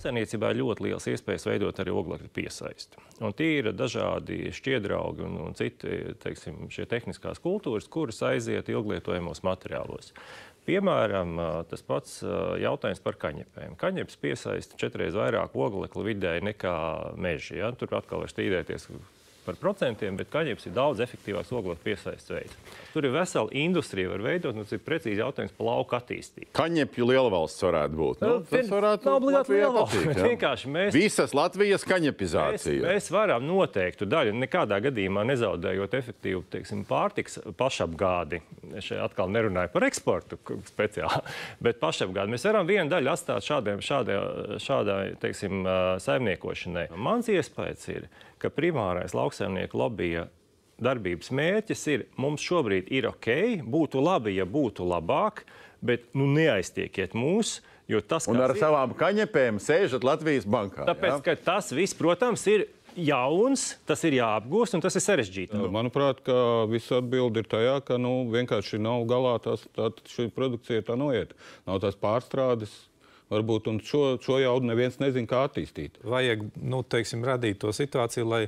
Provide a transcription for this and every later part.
lauksaimniecībā ir ļoti liels iespējas veidot arī oglekļa piesaisti. Un tie ir dažādi šķiedraugi un citi, teiksim, šie tehniskās kultūras, kuras aiziet ilglietojamos materiālos. Piemēram, tas pats jautājums par kaņepēm. Kaņepes piesaista 4 reiz vairāk oglekļa vidēji nekā meži. Ja? Tur atkal var strīdēties par procentiem, bet kaņepes ir daudz efektīvāks oglekļa piesaistes veids. Tur ir vesela industrija var veidot, un tas ir precīzi jautājums par lauku attīstību. Kaņepju lielvalsts varētu būt. Nu, tas varētu nav obligāti lielvalsts, patīt, bet vienkārši mēs... Visas Latvijas kaņepizācija. Mēs varam noteiktu daļu, nekādā gadījumā nezaudējot efektīvu, teiksim, pārtiks pašapgādi. Šeit atkal nerunāju par eksportu speciāli, bet pašapgādi. Mēs varam vienu daļu atstāt šādai, teiksim, saimniekošanai. Mans iespējas ir, ka primārais lauksaimnieku lobija darbības mērķis ir, mums šobrīd ir ok, būtu labi, ja būtu labāk, bet neaiztiekiet mūs, jo tas, un ar savām kaņepēm sēžat Latvijas bankā. Tāpēc, ka tas viss, protams, ir jauns, tas ir jāapgūst un tas ir sarežģīti. Manuprāt, ka visa atbilde ir tajā, ka vienkārši nav galā šī produkcija tā noiet. Nav tās pārstrādes. Varbūt, un šo jaudu neviens nezina, kā attīstīt. Vajag, teiksim, radīt to situāciju, lai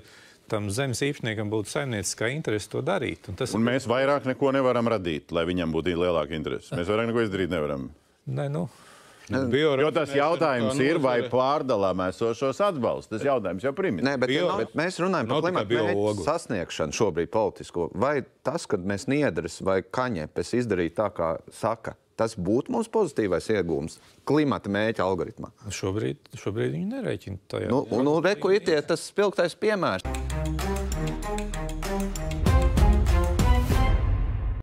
tam zemes īpašniekam būtu saimnieciskā interese to darīt. Un mēs vairāk neko nevaram radīt, lai viņam būtu lielāka interese. Mēs vairāk neko izdarīt nevaram. Jo tas jautājums ir, vai pārdalām esošos atbalstus. Tas jautājums jau primitīvs. Nē, bet mēs runājam par klimata mērķu sasniegšanu šobrīd politisko. Vai tas, kad mēs niedres vai kaņepes izdarīt tā, kā saka, tas būtu mums pozitīvais iegūms klimata mēķa algoritmā? Šobrīd viņi nerēķina. Reku ir tas spilgtais piemērs.